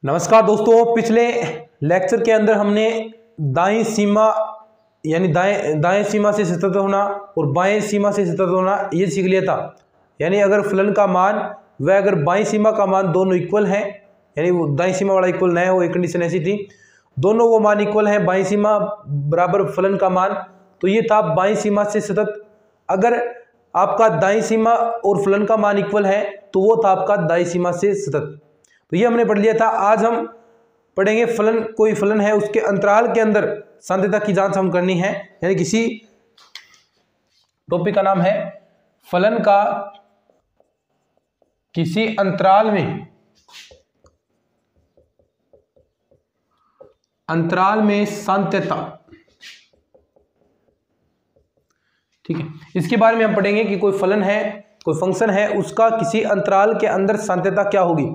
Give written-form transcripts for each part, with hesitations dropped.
नमस्कार दोस्तों, पिछले लेक्चर के अंदर हमने दाईं सीमा यानी दाएं सीमा से सतत होना और बाएं सीमा से सतत होना ये सीख लिया था। यानी अगर फलन का मान व अगर बाईं सीमा का मान दोनों इक्वल हैं, यानी वो दाईं सीमा वाला इक्वल न है, वो एक कंडीशन ऐसी थी, दोनों वो मान इक्वल हैं, बाईं सीमा बराबर फलन का मान, तो ये था बाईं सीमा से सतत। अगर आपका दाईं सीमा और फलन का मान इक्वल है तो वो था आपका दाईं सीमा से सतत। तो ये हमने पढ़ लिया था। आज हम पढ़ेंगे फलन, कोई फलन है उसके अंतराल के अंदर सांध्यता की जांच हम करनी है। यानी किसी टॉपिक का नाम है फलन का किसी अंतराल में सांत्यता। ठीक है, इसके बारे में हम पढ़ेंगे कि कोई फलन है, कोई फंक्शन है, उसका किसी अंतराल के अंदर सांत्यता क्या होगी।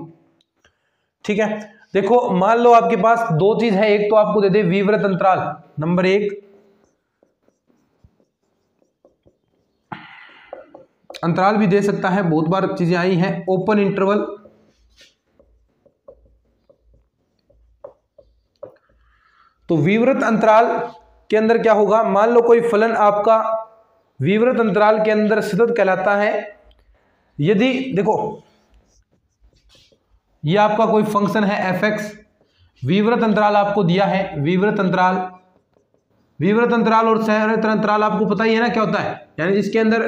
ठीक है, देखो मान लो आपके पास दो चीज है, एक तो आपको दे दे विवृत अंतराल नंबर 1, अंतराल भी दे सकता है, बहुत बार चीजें आई हैं, ओपन इंटरवल। तो विवृत अंतराल के अंदर क्या होगा, मान लो कोई फलन आपका विवृत अंतराल के अंदर सतत कहलाता है। यदि देखो ये आपका कोई फंक्शन है f(x), विवृत अंतराल आपको दिया है, विवृत अंतराल और संवृत अंतराल आपको पता ही है ना क्या होता है, यानी जिसके अंदर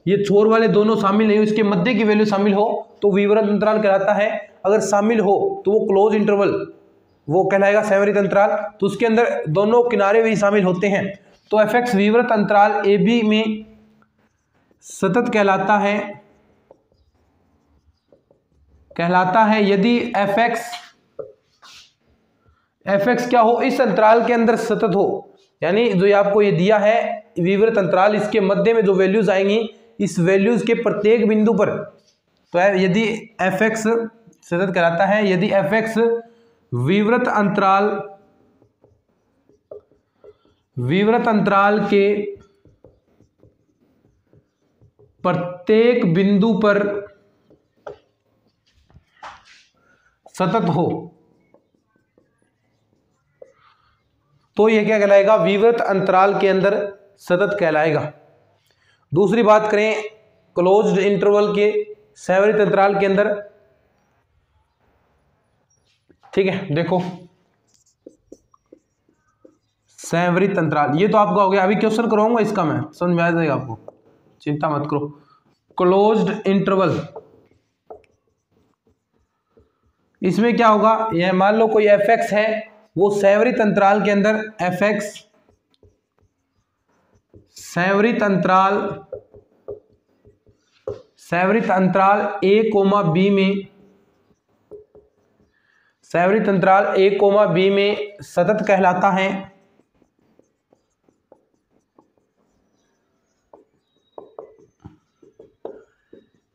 ये छोर वाले दोनों शामिल नहीं हो, इसके मध्य की वैल्यू शामिल हो तो विवृत अंतराल कहलाता है। अगर शामिल हो तो वो क्लोज इंटरवल, वो कहलाएगा संवृत अंतराल। तो उसके अंदर दोनों किनारे भी शामिल होते हैं। तो f(x) विवृत अंतराल AB में सतत कहलाता है यदि f(x) क्या हो, इस अंतराल के अंदर सतत हो। यानी जो आपको ये दिया है विवृत अंतराल, इसके मध्य में जो वैल्यूज आएंगी, इस वैल्यूज के प्रत्येक बिंदु पर, तो यदि f(x) सतत कहलाता है यदि f(x) विवृत अंतराल के प्रत्येक बिंदु पर सतत हो तो यह क्या कहलाएगा, विवृत अंतराल के अंदर सतत कहलाएगा। दूसरी बात करें क्लोज्ड इंटरवल के संवृत अंतराल के अंदर। ठीक है, देखो संवृत अंतराल, ये तो आपका हो गया, अभी क्वेश्चन कराऊंगा इसका, मैं समझ में आ जाएगा आपको, चिंता मत करो। क्लोज्ड इंटरवल, इसमें क्या होगा, यह मान लो कोई f(x) है, वो संवृत अंतराल के अंदर f(x) संवृत अंतराल a, b में सतत कहलाता है।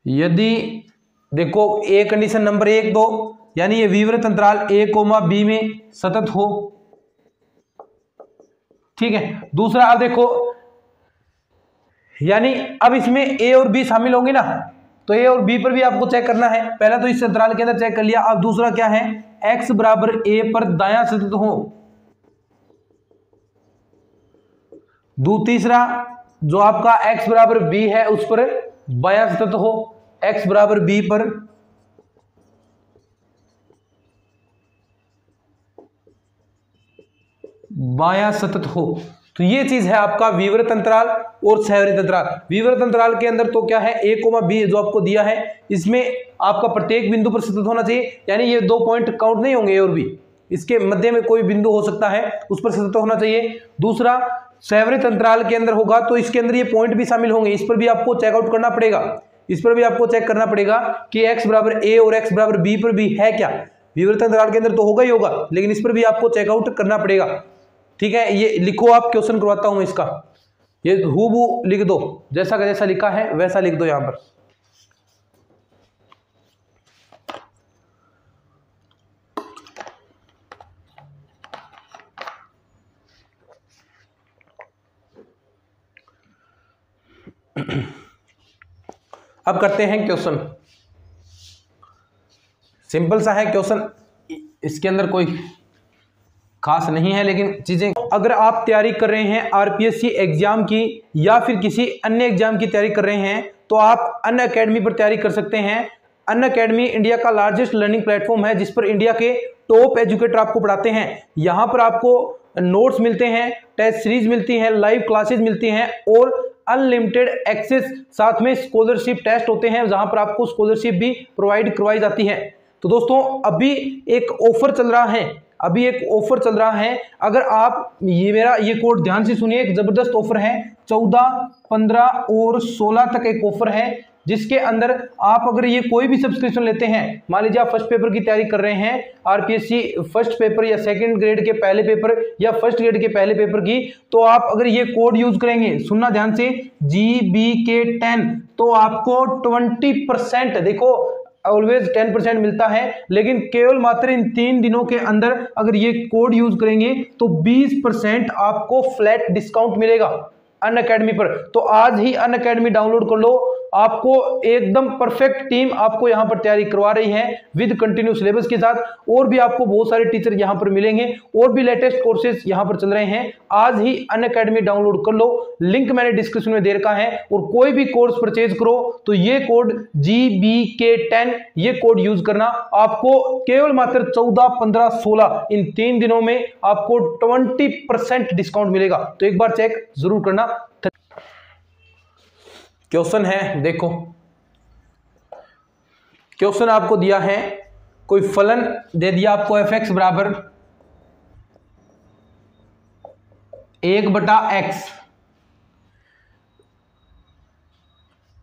यदि देखो ए कंडीशन नंबर 1 2, यानी ये विवृत अंतराल a, b में सतत हो। ठीक है, दूसरा अब देखो, यानी अब इसमें a और b शामिल होंगे ना, तो a और b पर भी आपको चेक करना है। पहला तो इस अंतराल के अंदर चेक कर लिया, अब दूसरा क्या है, x बराबर a पर दायां सतत हो। तीसरा जो आपका x बराबर b है उस पर बायां सतत हो, x बराबर b पर बायां सतत हो। तो ये चीज है आपका विवृत अंतराल और संवृत अंतराल। विवृत अंतराल के अंदर तो क्या है, a, b जो आपको दिया है, इसमें आपका प्रत्येक बिंदु पर सतत होना चाहिए, यानी ये 2 पॉइंट काउंट नहीं होंगे a और b, इसके मध्य में कोई बिंदु हो सकता है, उस पर सतत होना चाहिए। दूसरा संवृत अंतराल के अंदर होगा तो इसके अंदर ये पॉइंट भी शामिल होंगे, इस पर भी आपको चेकआउट करना पड़ेगा, इस पर भी आपको चेक करना पड़ेगा कि x बराबर a और x बराबर b पर भी है क्या। विवृत अंतराल के अंदर तो होगा ही होगा, लेकिन इस पर भी आपको चेकआउट करना पड़ेगा। ठीक है, ये लिखो, आप क्वेश्चन करवाता हूं इसका, ये हूबहू लिख दो, जैसा का जैसा लिखा है वैसा लिख दो यहां पर। अब करते हैं क्वेश्चन, सिंपल सा है क्वेश्चन, इसके अंदर कोई खास नहीं है, लेकिन चीजें अगर आप तैयारी कर रहे हैं आरपीएससी एग्जाम की या फिर किसी अन्य एग्जाम की तैयारी कर रहे हैं तो आप अनअकैडमी पर तैयारी कर सकते हैं। अनअकैडमी इंडिया का लार्जेस्ट लर्निंग प्लेटफॉर्म है जिस पर इंडिया के टॉप एजुकेटर आपको पढ़ाते हैं। यहाँ पर आपको नोट्स मिलते हैं, टेस्ट सीरीज मिलती है, लाइव क्लासेस मिलती हैं और अनलिमिटेड एक्सेस, साथ में स्कॉलरशिप टेस्ट होते हैं जहां पर आपको स्कॉलरशिप भी प्रोवाइड करवाई जाती है। तो दोस्तों अभी एक ऑफर चल रहा है, अगर आप ये कोड ध्यान से सुनिए, एक जबरदस्त ऑफर है। 14, 15 और 16 तक एक ऑफर है जिसके अंदर आप अगर ये कोई भी सब्सक्रिप्शन लेते हैं, मान लीजिए आप फर्स्ट पेपर की तैयारी कर रहे हैं, आरपीएससी फर्स्ट पेपर या सेकंड ग्रेड के पहले पेपर या फर्स्ट ग्रेड के पहले पेपर की, तो आप अगर ये कोड यूज करेंगे, सुनना ध्यान से, GBK10, तो आपको 20%, देखो ऑलवेज 10% मिलता है, लेकिन केवल मात्र इन 3 दिनों के अंदर अगर ये कोड यूज करेंगे तो 20% आपको फ्लैट डिस्काउंट मिलेगा अनअकैडमी पर। तो आज ही अनअकैडमी डाउनलोड कर लो, आपको एकदम परफेक्ट टीम आपको यहां पर तैयारी करवा रही है विद कंटिन्यू सिलेबस के साथ, और भी आपको बहुत सारे टीचर यहां पर मिलेंगे और भी लेटेस्ट कोर्सेज यहां पर चल रहे हैं। आज ही अनअकैडमी डाउनलोड कर लो, लिंक मैंने डिस्क्रिप्शन में दे रखा है, और कोई भी कोर्स परचेज करो तो ये कोड GBK10 ये कोड यूज करना, आपको केवल मात्र 14, 15, 16 इन 3 दिनों में आपको 20% डिस्काउंट मिलेगा। तो एक बार चेक जरूर करना। क्वेश्चन है, देखो क्वेश्चन आपको दिया है, कोई फलन दे दिया आपको fx बराबर 1/x,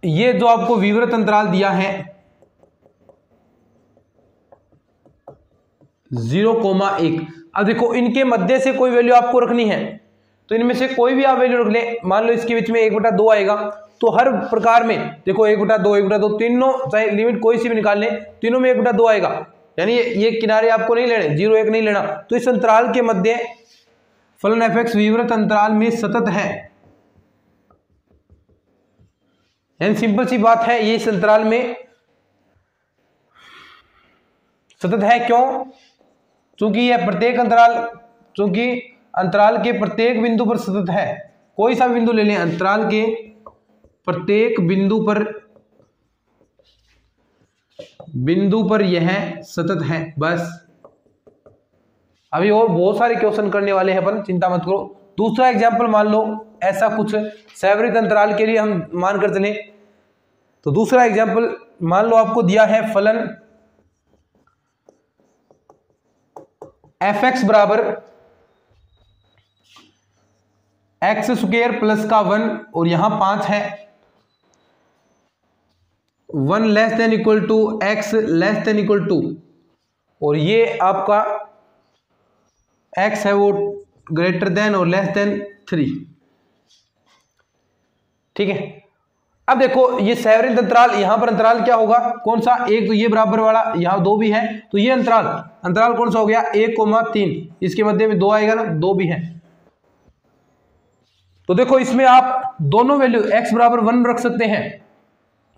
ये जो आपको विवृत अंतराल दिया है 0,1। अब देखो इनके मध्य से कोई वैल्यू आपको रखनी है, तो इनमें से कोई भी आप वैल्यू रख ले। मान लो इसके बीच में 1/2 आएगा, तो हर प्रकार में देखो 1/2, 1/2 तीनों, चाहे लिमिट कोई सी भी निकाल ले, तीनों में 1/2 आएगा, यानी ये किनारे आपको नहीं लेने, 0, 1 नहीं लेना। तो इस अंतराल के मध्य फलन fx विवृत अंतराल में सतत है, यानी सिंपल सी बात है, ये इस अंतराल में सतत है। क्यों? क्योंकि यह प्रत्येक अंतराल, चूंकि अंतराल के प्रत्येक बिंदु पर सतत है, कोई सा बिंदु ले लें, अंतराल के प्रत्येक बिंदु पर यह सतत है, बस। अभी और बहुत सारे क्वेश्चन करने वाले हैं अपन, चिंता मत करो। दूसरा एग्जांपल मान लो, ऐसा कुछ सैवरित अंतराल के लिए हम मान कर चले, तो दूसरा एग्जांपल मान लो आपको दिया है फलन fx बराबर x² प्लस का 1 और यहां 5 है, 1 less than equal to x less than equal to, और ये आपका x है वो ग्रेटर देन और लेस देन 3, ठीक है। अब देखो ये सैवरित अंतराल, यहां पर अंतराल क्या होगा, कौन सा, एक तो ये बराबर वाला, यहां 2 भी है, तो ये अंतराल कौन सा हो गया, 1,3, इसके मध्य में 2 आएगा ना, 2 भी है। तो देखो इसमें आप दोनों वैल्यू x बराबर 1 रख सकते हैं,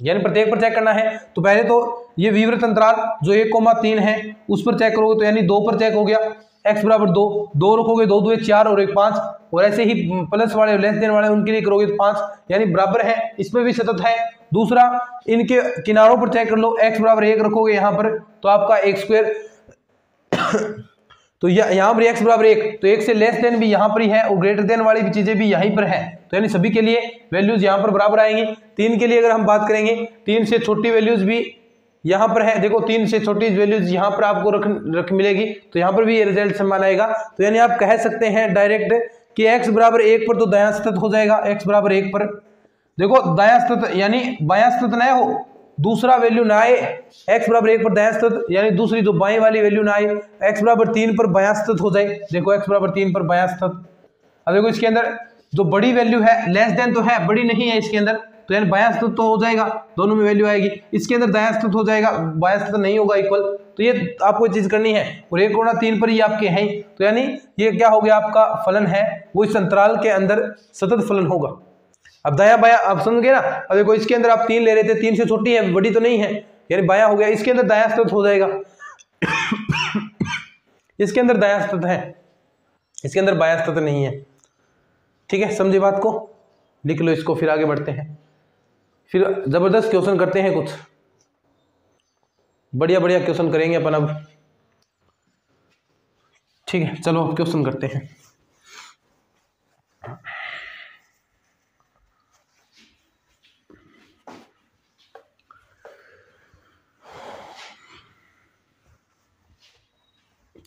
यानी प्रत्येक पर चेक करना है। तो पहले तो ये विवृत अंतराल जो 1,3 है उस पर चेक करोगे, तो यानी 2 पर चेक हो गया, x बराबर 2 रखोगे, 2 2 4 और 1 5, और ऐसे ही प्लस वाले लेस देन वाले उनके लिए करोगे तो 5, यानी बराबर है, इसमें भी सतत है। दूसरा, इनके किनारों पर चेक कर लो, x बराबर 1 रखोगे यहां पर, तो आपका x², तो यहां पर x बराबर 1, तो 1 से लेस देन भी यहां पर ही है और ग्रेटर देन वाली भी चीजें भी यहीं पर है, तो यानी सभी के लिए वैल्यूज यहां पर बराबर आएंगी। 3 के लिए अगर हम बात करेंगे, 3 से छोटी वैल्यूज भी यहां पर है, देखो 3 से छोटी वैल्यूज यहां पर आपको रख मिलेगी, तो यहां पर भी ये रिजल्ट समान आएगा। तो यानी आप कह सकते हैं डायरेक्ट कि x बराबर 1 पर तो दायां सतत हो जाएगा, x बराबर 1 पर देखो दायां सतत यानी बायां सतत ना हो, दूसरा वैल्यू ना आए, x बराबर 1 पर दायां सतत, यानी दूसरी जो बाएं वाली वैल्यू ना आए, x बराबर 3 पर बायां सतत हो जाए, देखो x बराबर 3 पर बायां सतत। अब देखो इसके अंदर जो बड़ी वैल्यू है, लेस देन तो है, बड़ी नहीं है इसके अंदर, तो यानी बायां सतत तो हो जाएगा, दोनों में वैल्यू आएगी। इसके अंदर दायां सतत हो जाएगा, बायां सतत नहीं होगा इक्वल, तो ये आपको चीज करनी है, और 1/3 पर ये आपके हैं, तो यानी ये क्या हो गया, आपका फलन है वो इस अंतराल के अंदर सतत फलन होगा। अब दायां बायां आप समझ गए ना। अब देखो इसके अंदर आप 3 ले रहे थे, 3 से छोटी है, बड़ी तो नहीं है, यानी बायां हो गया, इसके अंदर दायां सतत हो जाएगा। इसके अंदर दायां सतत है, इसके अंदर बायां सतत नहीं है। ठीक है, समझे बात को, लिख लो इसको, फिर आगे बढ़ते हैं, फिर जबरदस्त क्वेश्चन करते हैं, कुछ बढ़िया बढ़िया क्वेश्चन करेंगे अपन अब। ठीक है, चलो अब क्वेश्चन करते हैं।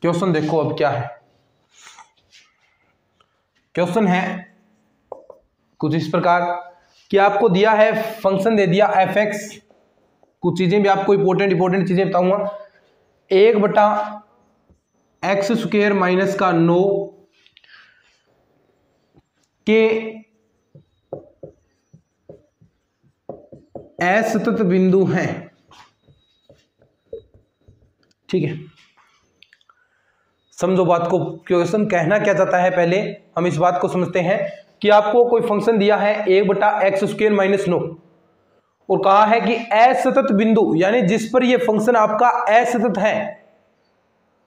क्वेश्चन देखो अब क्या है। क्वेश्चन है कुछ इस प्रकार कि आपको दिया है, फंक्शन दे दिया एफ एक्स, कुछ चीजें भी आपको इंपॉर्टेंट चीजें बताऊंगा। 1/x² माइनस का 9 के असतत बिंदु हैं। ठीक है, समझो बात को, क्वेश्चन कहना क्या चाहता है, पहले हम इस बात को समझते हैं कि आपको कोई फंक्शन दिया है 1/x² माइनस 9 और कहा है कि असतत बिंदु, यानी जिस पर ये फंक्शन आपका असतत है,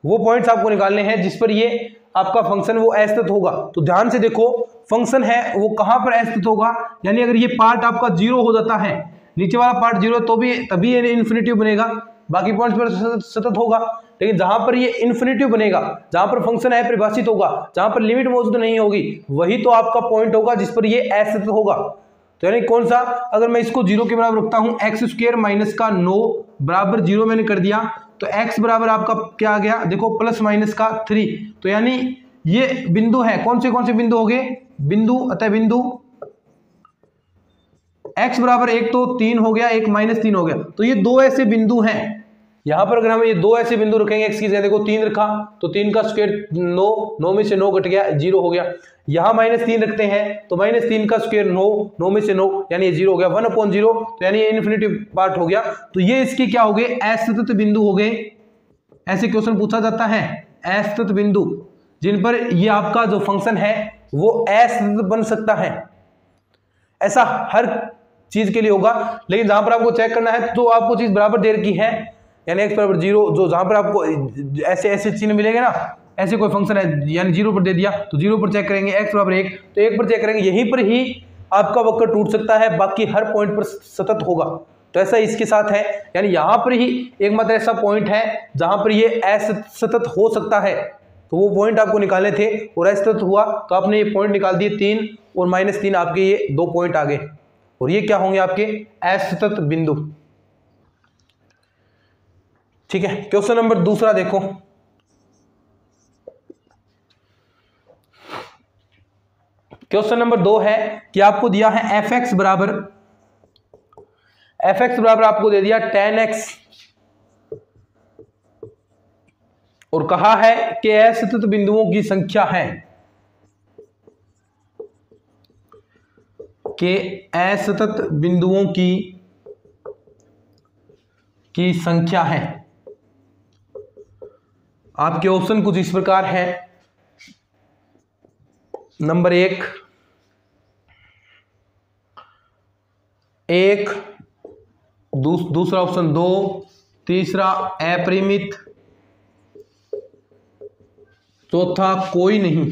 वो पॉइंट्स आपको निकालने हैं जिस पर ये आपका फंक्शन वो असतत होगा। तो ध्यान से देखो, फंक्शन है वो कहां पर असतत होगा, यानी अगर ये पार्ट आपका 0 हो जाता है, नीचे वाला पार्ट 0, तो भी तभी ये इन्फिनिटिव बनेगा, बाकी पॉइंट्स पर सतत होगा। लेकिन जहां पर ये इन्फिनिटिव बनेगा, जहां पर फंक्शन है परिभाषित होगा, जहां पर लिमिट मौजूद नहीं होगी, वही तो आपका पॉइंट होगा जिस पर ये असतत होगा। तो यानी कौन सा, अगर मैं इसको 0 के बराबर रखता हूं, x² माइनस का 9 बराबर 0 मैंने कर दिया, तो x बराबर आपका क्या आ गया, देखो प्लस माइनस का 3। तो यानी ये बिंदु है, कौन से बिंदु हो गए, बिंदु, अतः बिंदु x बराबर 1 तो 3 हो गया, 1 माइनस 3 हो गया। तो ये दो ऐसे बिंदु हैं, यहां पर अगर हम ये दो ऐसे बिंदु रखेंगे, x की जगह देखो 3 रखा, तो 3 का स्क्वायर 9, 9 में से 9 घट गया, 0 हो गया। यहां -3 रखते हैं, तो -3 का स्क्वायर 9, 9 में से 9 यानी ये 0 हो गया, 1/0, तो यानी ये इन्फिनिटिव पार्ट हो गया। तो ये इसके क्या हो गए, असतत बिंदु हो गए। ऐसे क्वेश्चन पूछा जाता है, असतत बिंदु जिन पर ये आपका जो फंक्शन है वो असतत बन सकता है। ऐसा हर चीज के लिए होगा, लेकिन जहां पर आपको चेक करना है तो आपको चीज बराबर दे रखी है, यानी x बराबर 0, जो जहां पर आपको ऐसे चिन्ह मिलेंगे ना, ऐसे कोई फंक्शन है यानी 0 पर दे दिया, तो 0 पर चेक करेंगे, x बराबर 1 तो 1 पर चेक करेंगे, यहीं पर ही आपका वक्र टूट सकता है, बाकी हर पॉइंट पर सतत होगा। तो ऐसा इसके साथ है, यानी यहां पर ही एकमात्र ऐसा पॉइंट है जहां पर ये असतत हो सकता है, तो वो पॉइंट आपको निकालने थे और असतत हुआ, तो आपने ये पॉइंट निकाल दिए 3 और -3, आपके ये 2 पॉइंट आ गए, और ये क्या होंगे आपके असतत बिंदु। ठीक है, क्वेश्चन नंबर दूसरा देखो। क्वेश्चन नंबर 2 है कि आपको दिया है एफ एक्स बराबर आपको दे दिया tan x और कहा है कि असतत बिंदुओं की संख्या है, कि असतत बिंदुओं की संख्या है। आपके ऑप्शन कुछ इस प्रकार है, नंबर 1 दूसरा ऑप्शन 2, तीसरा अपरिमित, चौथा कोई नहीं।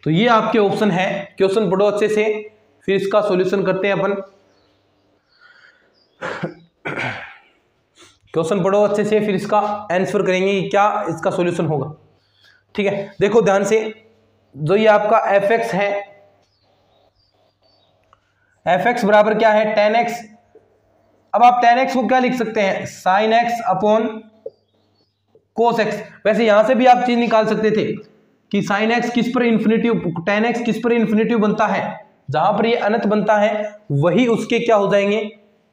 तो ये आपके ऑप्शन है। क्वेश्चन पढ़ो अच्छे से, फिर इसका सॉल्यूशन करते हैं अपन। क्वेश्चन पढ़ो अच्छे से, फिर इसका आंसर करेंगे कि क्या इसका सॉल्यूशन होगा। ठीक है, देखो ध्यान से, जो ये आपका एफ एक्स है, एफ एक्स बराबर क्या है, tan x। अब आप tan x को क्या लिख सकते हैं, sin x upon cos x। वैसे यहां से भी आप चीज निकाल सकते थे कि sin x किस पर इन्फिनिटिव, tan x किस पर इन्फिनिटिव बनता है, जहां पर ये अनंत बनता है वही उसके क्या हो जाएंगे,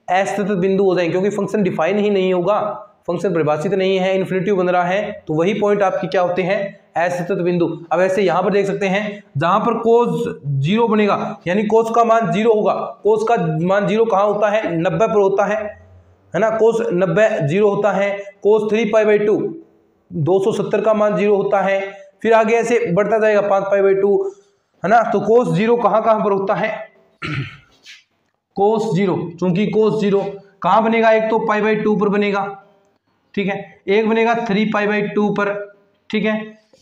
असतत बिंदु हो जाएंगे, क्योंकि फंक्शन डिफाइन ही नहीं होगा, फंक्शन परिभाषित नहीं है, इन्फिनिटिव बन रहा है, तो वही पॉइंट आपके क्या होते हैं, असतत बिंदु। अब ऐसे यहां पर देख सकते हैं, जहां पर cos 0 बनेगा, यानी cos का मान 0 होगा। cos का मान 0 कहां होता है, 90 पर होता है ना, cos 90 0 होता है। cos 3π/2 270 का मान 0 होता है। फिर आगे ऐसे बढ़ता जाएगा 5π/2, है ना। तो cos 0 कहां पर होता है, cos 0, चूंकि cos 0 कहां बनेगा, एक तो π/2 पर बनेगा, ठीक है, एक बनेगा 3π/2 पर, ठीक है,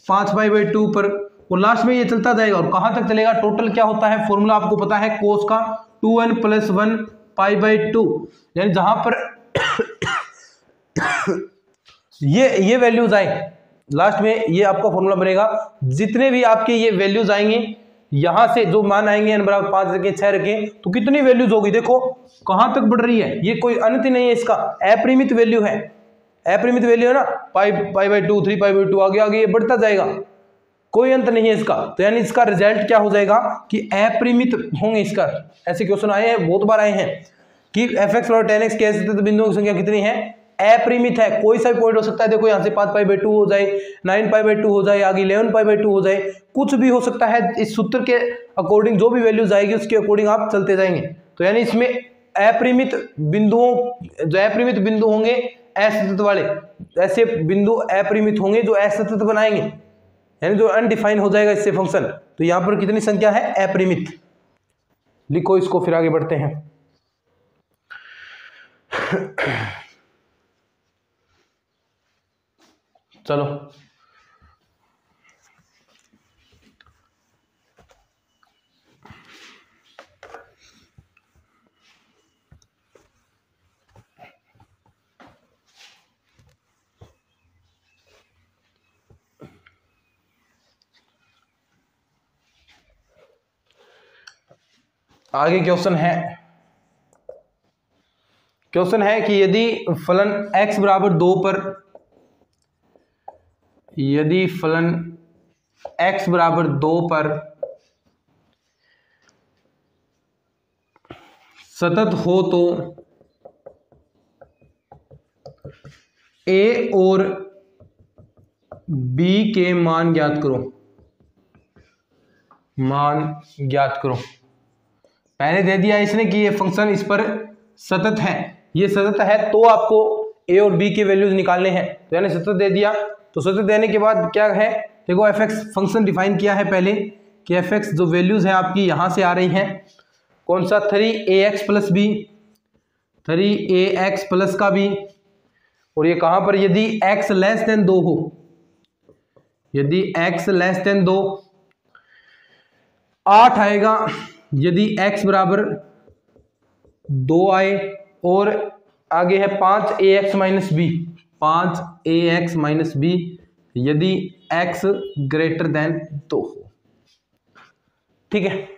5π/2 पर, और लास्ट में ये चलता जाएगा और कहां तक चलेगा। टोटल क्या होता है, फॉर्मूला आपको पता है कोस का 2n + 1 π/2, यानी जहां पर ये वैल्यूज आए लास्ट में, ये आपका फॉर्मूला बनेगा। जितने भी आपके ये वैल्यूज आएंगे, यहां से जो मान आएंगे n = 5 रखें 6 रखें, तो कितनी वैल्यूज होगी, देखो कहां तक बढ़ रही है, ये कोई अंत ही नहीं है इसका, अपरिमित वैल्यू है, अपरिमित वैल्यू है ना, π/2 3π/2 आगे आगे ये बढ़ता जाएगा, कोई अंत नहीं है इसका। तो यानी इसका रिजल्ट क्या हो जाएगा कि अपरिमित होंगे इसका। ऐसे क्वेश्चन आए हैं, बहुत बार आए हैं कि fx और 10x के ऐसे बिंदुओं की संख्या कितनी है, अपरिमित है, कोई सा भी पॉइंट हो सकता है। देखो यहाँ से 5π/2 हो जाए, 9π/2 हो जाए, आगे 11π/2 हो जाए, कुछ भी हो सकता है। इस सूत्र के अकॉर्डिंग जो भी वैल्यूज आएगी उसके अकॉर्डिंग आप चलते जाएंगे। तो यानी इसमें अपरिमित बिंदुओं, जो अपरिमित बिंदु होंगे असतत वाले, ऐसे बिंदु अपरिमित होंगे जो असतत बनाएंगे, यानी जो अनडिफाइन हो जाएगा इससे फंक्शन। तो यहां पर कितनी संख्या है, अपरिमित। लिखो इसको, फिर आगे बढ़ते हैं। चलो आगे क्वेश्चन है कि यदि फलन x = 2 पर, यदि फलन x = 2 पर सतत हो तो a और b के मान ज्ञात करो, मान ज्ञात करो। पहले दे दिया इसने कि ये फंक्शन इस पर सतत है, ये सतत है तो आपको a और b के वैल्यूज निकालने हैं। तो यानी सतत दे दिया, तो सतत देने के बाद क्या है, देखो fx फंक्शन डिफाइन किया है पहले कि fx जो वैल्यूज है आपकी यहां से आ रही हैं, कौन सा, 3ax + b, 3ax प्लस का b, और ये कहां पर, यदि x < 2 हो, यदि x < 2, 8 आएगा यदि x = 2 आए, और आगे है 5ax - b, 5ax - b यदि x > 2 हो। ठीक है,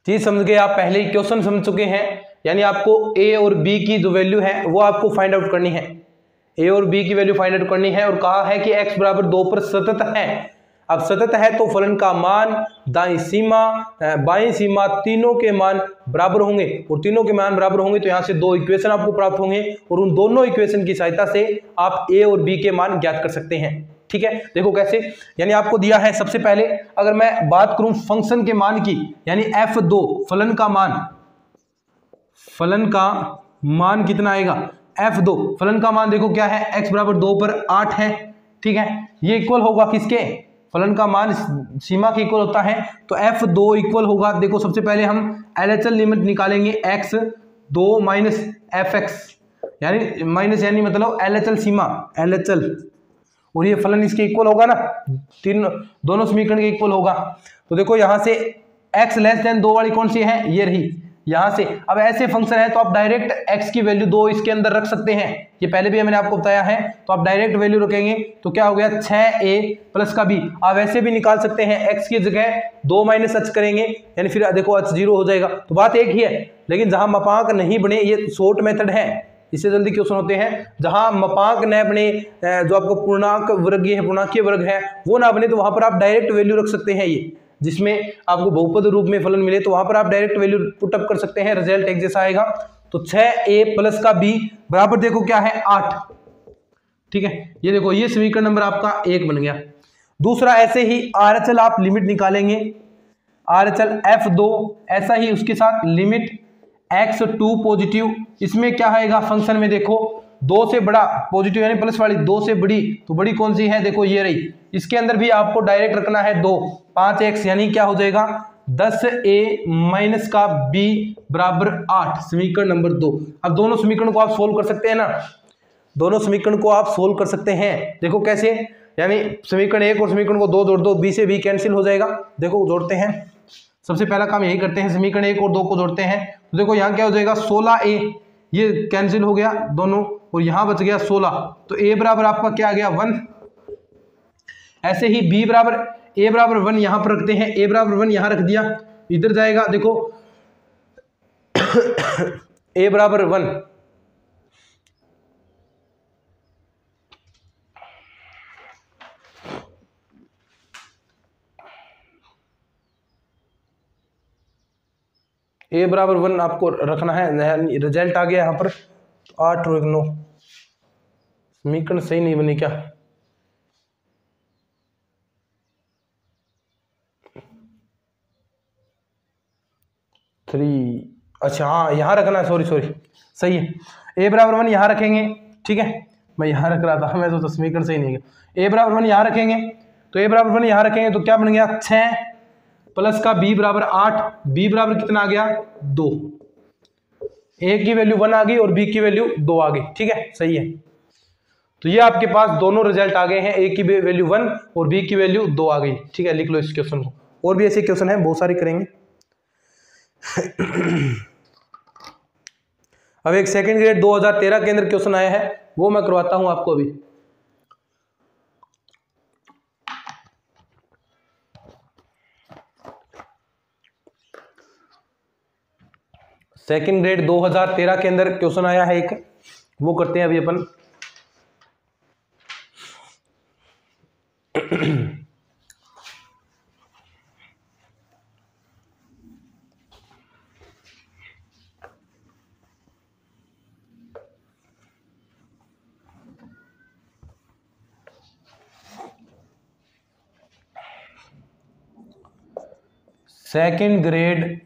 चीज समझ गए आप, पहले ही क्वेश्चन समझ चुके हैं। यानी आपको a और b की जो वैल्यू है वो आपको फाइंड आउट करनी है, a और b की वैल्यू फाइंड आउट करनी है, और कहा है कि x = 2 पर सतत है। अब सतत है तो फलन का मान, दाईं सीमा, बाईं सीमा, तीनों के मान बराबर होंगे, और तीनों के मान बराबर होंगे तो यहां से दो इक्वेशन आपको प्राप्त होंगे, और उन दोनों इक्वेशन की सहायता से आप a और b के मान ज्ञात कर सकते हैं। ठीक है, देखो कैसे, यानी आपको दिया है, सबसे पहले अगर मैं बात करूं फंक्शन के मान की, यानी f2 फलन का मान कितना आएगा, f2 फलन का मान देखो क्या है, x = 2 पर 8 है। ठीक है, ये इक्वल होगा किसके, फलन का मान सीमा के इक्वल होता है, तो f2 इक्वल होगा, देखो सबसे पहले हम LHL लिमिट निकालेंगे, x2 - fx, यानी माइनस, यानी मतलब LHL सीमा, LHL, और ये फलन इसके इक्वल होगा ना, दोनों समीकरण के इक्वल होगा। तो देखो यहां से x < 2 वाली कौन सी है, ये रही, यहां से। अब ऐसे फंक्शन है तो आप डायरेक्ट x की वैल्यू 2 इसके अंदर रख सकते हैं, ये पहले भी मैंने आपको बताया है। तो आप डायरेक्ट वैल्यू रखेंगे तो क्या हो गया, 6a प्लस का b। आप ऐसे भी निकाल सकते हैं, x की जगह 2 - h करेंगे, यानी फिर देखो h 0 हो जाएगा। तो बात एक ही है, लेकिन जहां मापांक नहीं बने, ये शॉर्ट मेथड है, इससे जल्दी क्वेश्चन होते हैं। जहां मापांक न बने, जो आपको पूर्णांक वर्गीय है, पूर्णांकीय वर्ग है, वो ना बने, तो वहां पर आप डायरेक्ट वैल्यू रख सकते हैं। ये जिसमें आपको बहुपद रूप में फलन मिले तो वहां पर आप डायरेक्ट वैल्यू पुटअप कर सकते हैं, रिजल्ट एक जैसा आएगा। तो 6a प्लस का b बराबर देखो क्या है, 8। ठीक है, ये देखो ये समीकरण नंबर आपका 1 बन गया। दूसरा, ऐसे ही RHL आप लिमिट निकालेंगे, RHL f2, ऐसा ही उसके साथ लिमिट x2 पॉजिटिव, इसमें क्या आएगा, फंक्शन में देखो 2 से बड़ा पॉजिटिव यानी प्लस वाली, 2 से बड़ी, तो बड़ी कौन सी है, देखो ये रही। इसके अंदर भी आपको डायरेक्ट रखना है 2, 5x, यानी क्या हो जाएगा, 10a - का b = 8, समीकरण नंबर 2। अब दोनों समीकरण को आप सोल्व कर सकते हैं ना, दोनों समीकरण को आप सोल्व कर सकते हैं। देखो कैसे, यानी समीकरण 1 और समीकरण को 2 जोड़ दो, बी से बी कैंसिल हो जाएगा। देखो जोड़ते हैं, सबसे पहला काम यही करते हैं, समीकरण 1 और 2 को जोड़ते हैं। तो देखो यहाँ क्या हो जाएगा 16a, ये कैंसिल हो गया दोनों, और यहाँ बच गया 16, तो a बराबर आपका क्या आ गया 1। ऐसे ही b बराबर a बराबर 1 यहाँ पर रखते हैं, a बराबर 1 यहाँ रख दिया, इधर जाएगा देखो a बराबर 1, a बराबर 1 आपको रखना है। रिजल्ट आ गया यहाँ पर 8 और 9, समीकरण सही नहीं बनी क्या? अच्छा हाँ यहाँ रखना है, सॉरी सही है, a बराबर 1 यहाँ रखेंगे, ठीक है, मैं यहाँ रख रहा था, मैं तो समीकरण सही नहीं गया। a बराबर 1 यहाँ रखेंगे, तो a बराबर 1 यहाँ रखेंगे तो क्या बन गया 6 प्लस का b बराबर 8, b बराबर कितना आ गया 2, a की वैल्यू 1 आ गई और b की वैल्यू 2 आ गई, ठीक है, सही है। तो ये आपके पास दोनों रिजल्ट आ गए हैं, a की वैल्यू 1 और b की वैल्यू 2 आ गई, ठीक है। लिख लो इस क्वेश्चन को, और भी ऐसे क्वेश्चन है, बहुत सारे करेंगे। अब एक सेकंड ग्रेड 2013 के अंदर क्वेश्चन आया है, वो मैं करवाता हूं आपको अभी। सेकंड ग्रेड 2013 के अंदर क्वेश्चन आया है एक, वो करते हैं अभी अपन। सेकंड ग्रेड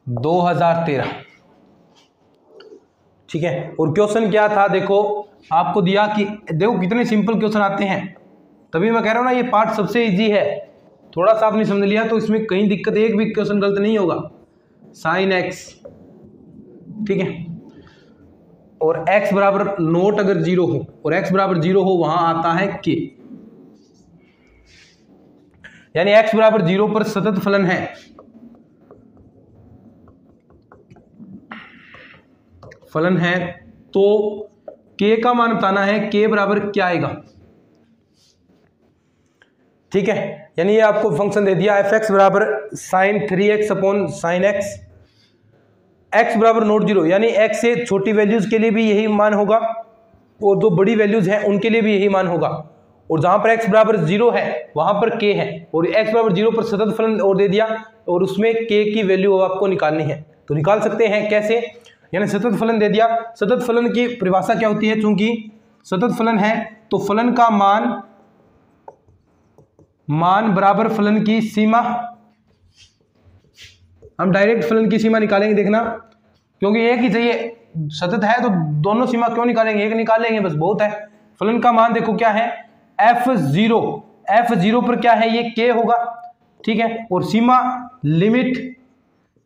2013, ठीक है। और क्वेश्चन क्या था देखो, आपको दिया कि देखो कितने सिंपल क्वेश्चन आते हैं, तभी मैं कह रहा हूं ना ये पार्ट सबसे इजी है। थोड़ा सा आपने समझ लिया तो इसमें कहीं दिक्कत, एक भी क्वेश्चन गलत नहीं होगा। साइन एक्स, ठीक है, और x बराबर नोट अगर 0 हो और x बराबर 0 हो, वहां आता है k, यानी x बराबर 0 पर सतत फलन है, तो k का मान बताना है, k बराबर क्या आएगा, ठीक है। यानी ये आपको फंक्शन दे दिया f(x) बराबर sine 3x upon sine x, x बराबर नोट 0, यानी x से छोटी वैल्यूज के लिए भी यही मान होगा और जो बड़ी वैल्यूज हैं उनके लिए भी यही मान होगा, और जहां पर x बराबर 0 है वहां पर k है, और x बराबर 0 पर सतत फलन और दे दिया, और उसमें k की वैल्यू आपको निकालनी है। तो निकाल सकते हैं कैसे, यानी सतत फलन दे दिया, सतत फलन की परिभाषा क्या होती है, चूंकि सतत फलन है तो फलन का मान बराबर फलन की सीमा, हम डायरेक्ट फलन की सीमा निकालेंगे, देखना, क्योंकि एक ही चाहिए, सतत है तो दोनों सीमा क्यों निकालेंगे, एक निकाल लेंगे बस, बहुत है। फलन का मान देखो क्या है, f0 पर क्या है, ये k होगा, ठीक है, और सीमा limit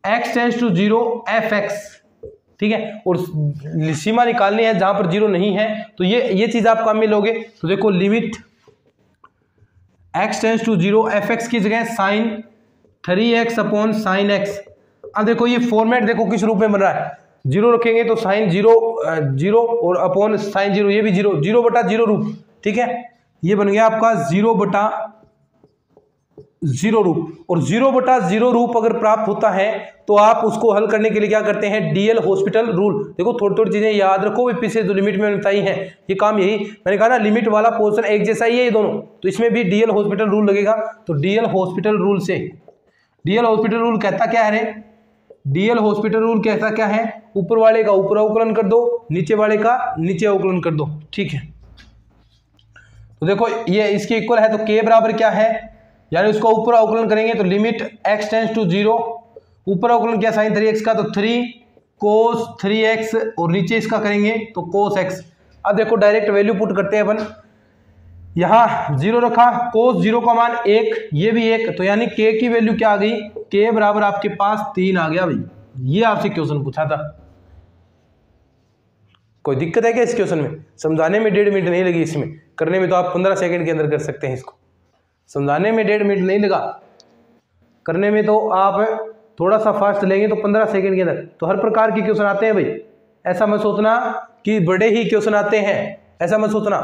x tends to 0 fx, ठीक है, और सीमा निकालनी है जहां पर 0 नहीं है, तो ये चीज आप काम में लोगे। तो देखो limit x tends to 0 fx की जगह sign 3x upon sine x। अब देखो ये फॉर्मेट देखो किस रूप में बन रहा है, 0 रखेंगे तो साइन 0 और अपॉन साइन 0, ये भी 0 बटा 0 रूप, ठीक है, ये बन गया आपका 0 बटा 0 रूप। और 0 बटा 0 रूप अगर प्राप्त होता है तो आप उसको हल करने के लिए क्या करते हैं, डीएल हॉस्पिटल रूल। देखो थोड़ी थोड़ी चीजें याद रखो, भी पीछे जो लिमिट में बताई है ये काम यही, मैंने कहा ना लिमिट वाला पोर्शन एक जैसा ही है ये दोनों, तो इसमें भी डीएल हॉस्पिटल रूल लगेगा। तो डीएल हॉस्पिटल रूल से, डीएल हॉस्पिटल रूल कहता क्या है रे, डीएल हॉस्पिटल रूल कहता क्या है, ऊपर वाले का ऊपर अवकलन कर दो, नीचे वाले का नीचे अवकलन कर दो, ठीक है। तो देखो ये इसके इक्वल है, तो k बराबर क्या है, यानी उसको ऊपर अवकलन करेंगे तो लिमिट x टेंड्स टू 0, ऊपर अवकलन किया साइन 3x का तो 3 cos 3x, और नीचे इसका करेंगे तो cos x। अब देखो डायरेक्ट वैल्यू पुट करते हैं अपन, यहाँ 0 रखा, cos 0 का मान 1, ये भी 1, तो यानी k की वैल्यू क्या आ गई, k बराबर आपके पास 3 आ गया भाई। ये आपसे क्वेश्चन पूछा था, कोई दिक्कत है क्या इस क्वेश्चन में? समझाने में 1.5 मिनट नहीं लगी, इसमें करने में तो आप 15 सेकंड के अंदर कर सकते हैं इसको। समझाने में 1.5 मिनट नहीं लगा, करने में तो आप थोड़ा सा फास्ट लेंगे तो 15 सेकंड के अंदर। तो हर प्रकार के क्वेश्चन आते हैं भाई, ऐसा मत सोचना कि बड़े ही क्वेश्चन आते हैं, ऐसा मत सोचना।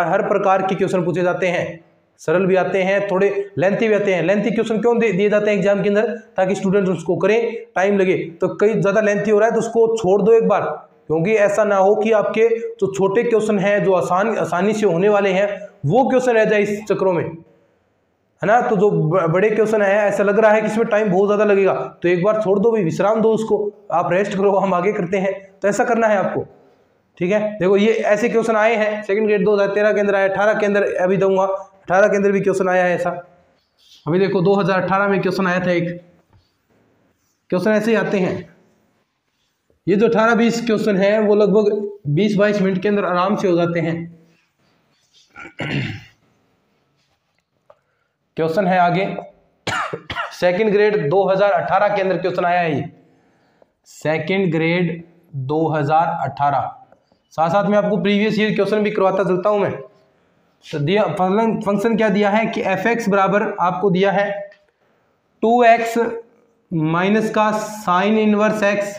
हर प्रकार के क्वेश्चन पूछे जाते हैं, सरल भी आते हैं, थोड़े लेंथी भी आते हैं। लेंथी क्वेश्चन क्यों दिए जाते हैं एग्जाम के अंदर? ताकि स्टूडेंट उसको करें, टाइम लगे। तो कई ज्यादा लेंथी हो रहा है तो उसको छोड़ दो एक बार, क्योंकि ऐसा ना हो कि आपके जो छोटे क्वेश्चन हैं, जो आसानी से होने वाले हैं, वो क्वेश्चन रह जाए इस चक्रों में, है ना। तो जो बड़े क्वेश्चन है, ऐसा लग रहा है कि इसमें टाइम बहुत ज्यादा लगेगा, तो एक बार छोड़ दो भाई, विश्राम दो उसको, आप रेस्ट करो, हम आगे करते हैं। तो ऐसा करना है आपको, ठीक है। देखो ये ऐसे क्वेश्चन आए हैं, सेकंड ग्रेड 2013 के अंदर आया, 18 के अंदर अभी दूंगा, 18 के अंदर भी क्वेश्चन आया है ऐसा। अभी देखो 2018 में क्वेश्चन आया था, एक क्वेश्चन ऐसे ही आते हैं। ये जो 18-20 क्वेश्चन है वो लगभग 20-22 मिनट के अंदर आराम से हो जाते हैं। क्वेश्चन है आगे, सेकंड ग्रेड 2018 के अंदर क्वेश्चन आया है ये, सेकंड ग्रेड 2018। साथ साथ में आपको प्रीवियस ईयर क्वेश्चन भी करवाता चलता हूं मैं। तो दिया फंक्शन क्या दिया है कि fx बराबर आपको दिया है 2x माइनस का साइन इनवर्स x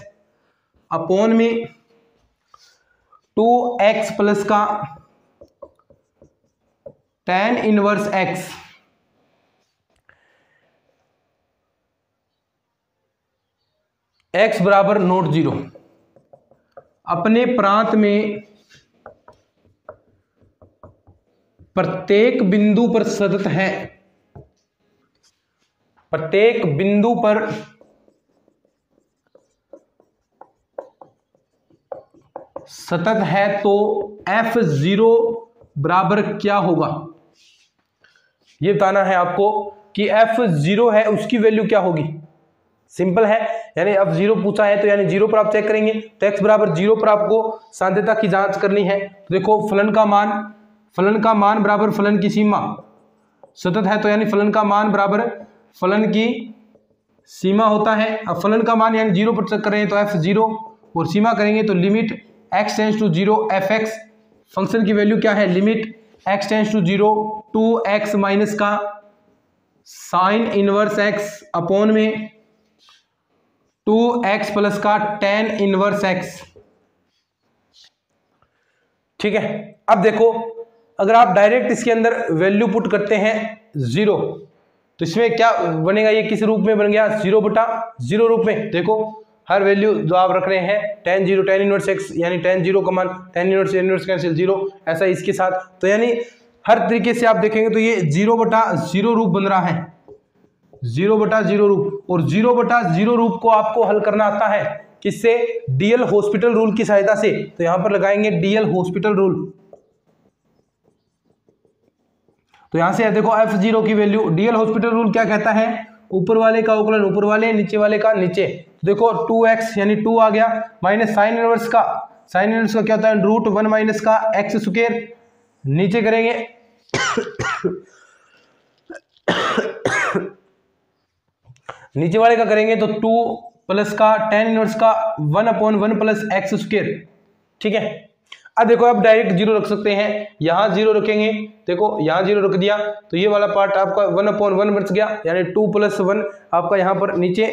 अपॉन में 2x प्लस का tan इनवर्स x। x बराबर नॉट 0, अपने प्रांत में प्रत्येक बिंदु पर सतत है, प्रत्येक बिंदु पर सतत है, तो f0 बराबर क्या होगा ये बताना है आपको कि f0 है उसकी वैल्यू क्या होगी। सिंपल है, यानी अब 0 पूछा है तो यानी 0 पर आप चेक करेंगे, तो x बराबर 0 पर आपको साध्यता की जांच करनी है। तो देखो फलन का मान बराबर फलन की सीमा, सतत है तो यानी फलन का मान बराबर फलन की सीमा होता है। अब फलन का मान यानी 0 पर चेक करें तो f0, और सीमा करेंगे तो limit x tends to 0 fx। Function की वैल्यू क्या है? Limit x tends to 0 2x minus का साइन इनवर्स x अपॉन में 2x प्लस का tan इनवर्स x। ठीक है। अब देखो अगर आप डायरेक्ट इसके अंदर वैल्यू पुट करते हैं 0, तो इसमें क्या बनेगा? ये किस रूप में बन गया? 0/0 रूप में। देखो हर वैल्यू जो आप रख रहे हैं tan 0 tan इनवर्स x, यानी tan 0 का मान tan इनवर्स कैंसिल 0, ऐसा इसके साथ। तो यानी हर तरीके से आप देखेंगे तो ये 0/0 रूप बन रहा है, 0/0 रूप। और 0/0 रूप को आपको हल करना आता है किससे? डीएल हॉस्पिटल रूल की सहायता से। तो यहां पर लगाएंगे डीएल हॉस्पिटल रूल। तो यहां से देखो f0 की वैल्यू, डीएल हॉस्पिटल रूल क्या कहता है? ऊपर वाले का अवकलन ऊपर वाले, नीचे वाले का नीचे। तो देखो 2x यानी 2 आ गया, माइनस साइन इनवर्स का क्या होता है? √1 माइनस का x स्क्वायर। नीचे करेंगे नीचे वाले का करेंगे तो 2 प्लस का tan इनवर्स का 1/1 प्लस x स्क्वायर। ठीक है। अब देखो आप डायरेक्ट 0 रख सकते हैं, यहां 0 रखेंगे, देखो यहां 0 रख दिया तो ये वाला पार्ट आपका 1/1 बच गया, यानी 2 + 1 आपका यहां पर नीचे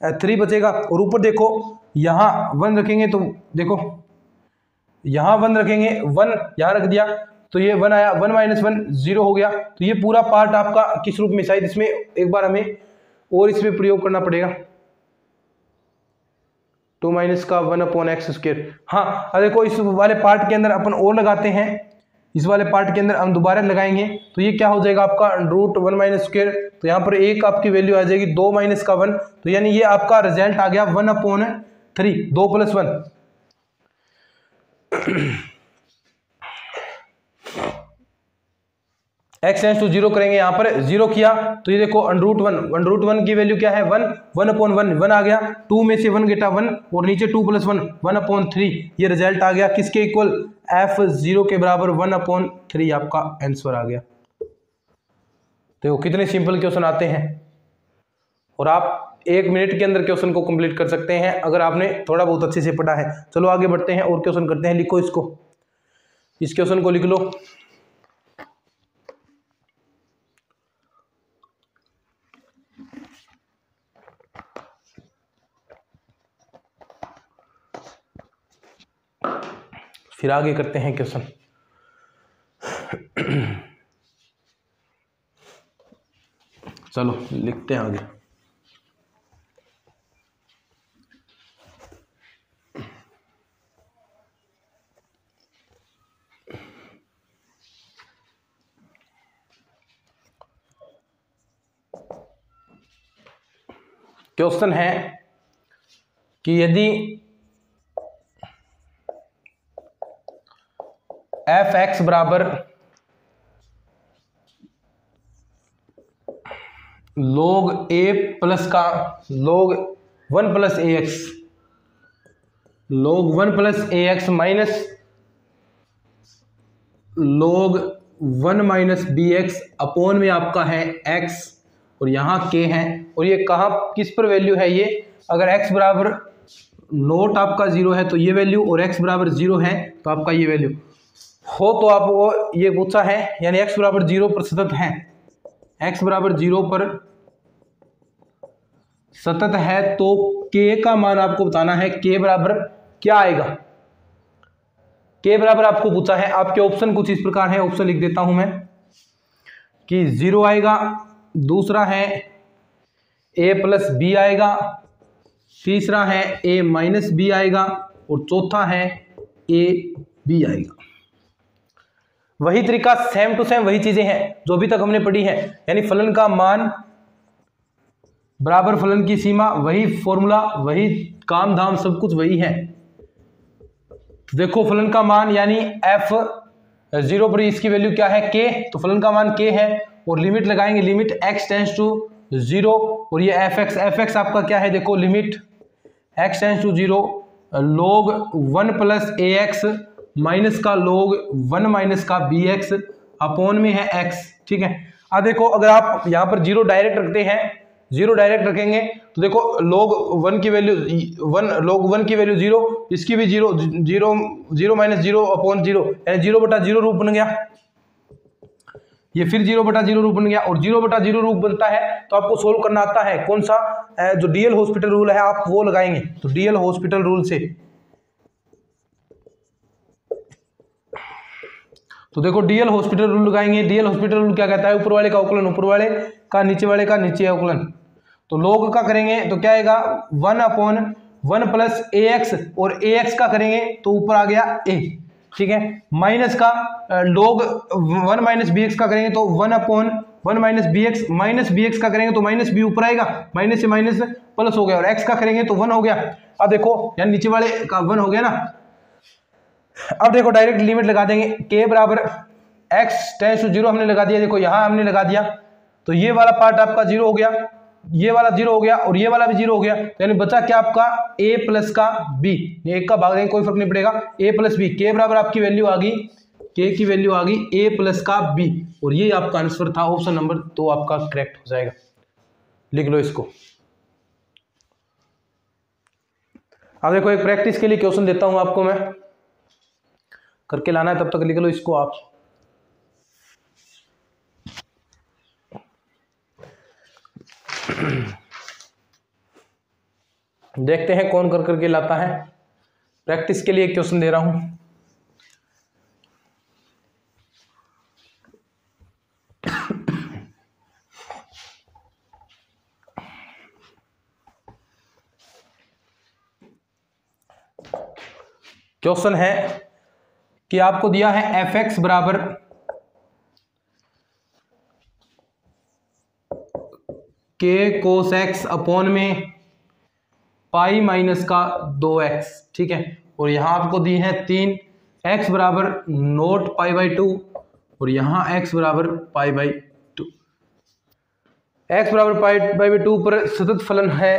3 बचेगा। और ऊपर देखो यहां 1 रखेंगे तो देखो यहां 1 रखेंगे, 1 यहां रख दिया तो ये 1 आया, 1 - 1 0 हो गया। तो ये पूरा पार्ट आपका किस रूप में? शायद इसमें एक बार हमें और इसमें प्रयोग करना पड़ेगा, 2 माइनस का 1/x स्क्वायर। हाँ अब देखो इस वाले पार्ट के अंदर अपन और लगाते हैं, इस वाले पार्ट के अंदर हम दोबारा लगाएंगे तो ये क्या हो जाएगा आपका √1 माइनस स्क्वायर। तो यहाँ पर एक आपकी वैल्यू आ जाएगी 2 माइनस का 1, तो यानी ये आपका रिजल्ट आ गया 1/3, 2 + 1। x टेंड्स टू 0 करेंगे, यहाँ पर 0 किया तो ये देखो √1 की वैल्यू क्या है? 1/1, 1 आ गया, 2 में से 1 घटा 1 और नीचे 2 + 1 1/3। ये रिजल्ट आ गया किसके इक्वल? f0 के बराबर 1/3 आपका आंसर आ गया। देखो कितने सिंपल क्वेश्चन आते हैं और आप 1 मिनट के अंदर क्वेश्चन को कंप्लीट कर सकते हैं अगर आपने थोड़ा बहुत अच्छे से पढ़ा है। चलो आगे बढ़ते हैं और क्वेश्चन करते हैं। लिखो इसको, इस क्वेश्चन को लिख लो। फिर आगे करते हैं क्वेश्चन। चलो लिखते हैं आगे। क्वेश्चन है कि यदि एफ एक्स बराबर log ए प्लस का log 1 प्लस ए एक्स, log 1 प्लस ए x minus log 1 minus B x upon में आपका है x और यहाँ k है। और ये कहाँ किस पर वैल्यू है ये, अगर x बराबर नोट आपका 0 है तो ये वैल्यू, और x बराबर 0 है तो आपका ये वैल्यू हो, तो आप वो ये पूछा है, यानी x बराबर 0 पर सतत है, x बराबर 0 पर सतत है तो k का मान आपको बताना है। k बराबर क्या आएगा, k बराबर आपको पूछा है। आपके ऑप्शन कुछ इस प्रकार है, ऑप्शन लिख देता हूं मैं कि 0 आएगा, दूसरा है a प्लस बी आएगा, तीसरा है a माइनस बी आएगा, और चौथा है a बी आएगा। वही तरीका, सेम टू सेम वही चीजें हैं जो अभी तक हमने पढ़ी है, यानी फलन का मान बराबर फलन की सीमा, वही फॉर्मूला, वही काम धाम, सब कुछ वही है। तो देखो फलन का मान यानी f 0 पर इसकी वैल्यू क्या है k, तो फलन का मान k है, और लिमिट लगाएंगे, लिमिट x टेंड्स टू 0, और ये fx आपका क्या है, देखो limit x tends to 0 log 1 plus A x minus का log 1 माइनस का बी एक्स अपॉन में है x। ठीक है, अब देखो अगर आप यहाँ पर 0 डायरेक्ट रखते हैं, 0 डायरेक्ट रखेंगे तो देखो log 1 की वैल्यू 1, log 1 की वैल्यू 0, इसकी भी 0 माइनस 0 अपॉन 0, यानी 0/0 रूप बन गया, ये फिर 0/0 रूप बन गया, और 0/0 रूप बनता है तो आपको सोल्व करना आता है कौन सा, जो डीएल हॉस्पिटल रूल है आप वो लगाएंगे। तो डीएल हॉस्पिटल रूल से, तो देखो डीएल हॉस्पिटल रूल लगाएंगे। डीएल हॉस्पिटल रूल क्या कहता है, ऊपर वाले का अवकलन ऊपर वाले का, नीचे वाले का नीचे अवकलन। तो log का करेंगे तो क्या आएगा 1/1 प्लस ए एक्स, और ए एक्स का करेंगे तो ऊपर आ गया a। ठीक है, माइनस का log 1 माइनस बी एक्स का करेंगे तो 1/1 माइनस बी एक्स का करेंगे तो माइनस बी ऊपर आएगा, माइनस से माइनस प्लस हो गया, और x का करेंगे तो 1 हो गया। अब देखो यानी नीचे वाले का 1 हो गया ना। अब देखो डायरेक्ट लिमिट लगा देंगे, k बराबर x टेंड्स टू 0 हमने लगा दिया, देखो यहाँ हमने लगा दिया, तो ये वाला पार्ट आपका 0 हो गया, ये वाला 0 हो गया, और ये वाला भी 0 हो गया, तो यानी बचा क्या आपका a प्लस का b, ये एक का भाग देंगे कोई फर्क नहीं पड़ेगा, a प्लस b, k बराबर आपकी वैल्यू आ गई, k की वैल्यू आ गई a प्लस का b, और ये आपका आंसर था, ऑप्शन नंबर 2 आपका करेक्ट हो जाएगा। लिख लो इसको। अब देखो एक प्रैक्टिस के लिए क्वेश्चन देता हूं आपको मैं, करके लाना है, तब तक लिख लो इसको आप। देखते हैं कौन कर करके लाता है। प्रैक्टिस के लिए एक क्वेश्चन दे रहा हूं। क्वेश्चन है कि आपको दिया है एफ एक्स बराबर के कोस एक्स अपॉन में पाई माइनस का 2x। ठीक है, और यहां आपको दी है 3, x बराबर नोट π/2, और यहां x बराबर π/2। x बराबर π/2 पर सतत फलन है,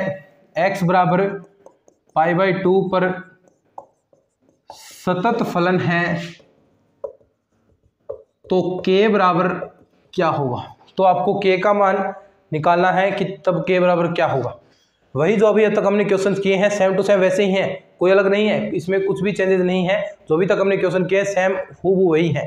x बराबर π/2 पर सतत फलन है, तो k बराबर क्या होगा, तो आपको k का मान निकालना है कि तब k बराबर क्या होगा। वही जो अभी तक हमने क्वेश्चन किए हैं सेम टू सेम वैसे ही हैं, कोई अलग नहीं है, इसमें कुछ भी चेंजेस नहीं है। जो अभी तक हमने क्वेश्चन किए हैं सेम हूबहू वही है।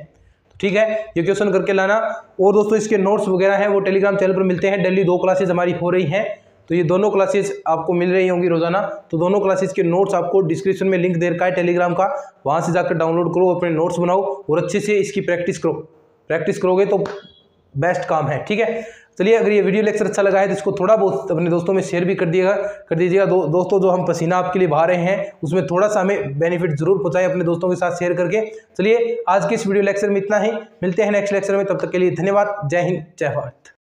ठीक है, ये क्वेश्चन करके लाना। और दोस्तों इसके नोट्स वगैरह हैं वो टेलीग्राम चैनल पर मिलते हैं। डेली 2 क्लासेज हमारी हो रही हैं, तो ये दोनों क्लासेस आपको मिल रही होंगी रोजाना। तो दोनों क्लासेस के नोट्स आपको डिस्क्रिप्शन में लिंक दे रखा है टेलीग्राम का, वहां से जाकर डाउनलोड करो, अपने नोट्स बनाओ और अच्छे से इसकी प्रैक्टिस करो। प्रैक्टिस करोगे तो बेस्ट काम है। ठीक है, चलिए अगर ये वीडियो लेक्चर अच्छा लगा है तो इसको थोड़ा बहुत अपने दोस्तों में शेयर भी कर दीजिएगा। दोस्तों जो हम पसीना आपके लिए बहा रहे हैं उसमें थोड़ा सा हमें बेनिफिट जरूर पहुंचाएं अपने दोस्तों के साथ शेयर करके। चलिए आज के इस वीडियो लेक्चर में इतना ही, मिलते हैं नेक्स्ट लेक्चर में, तब तक के लिए धन्यवाद। जय हिंद, जय भारत।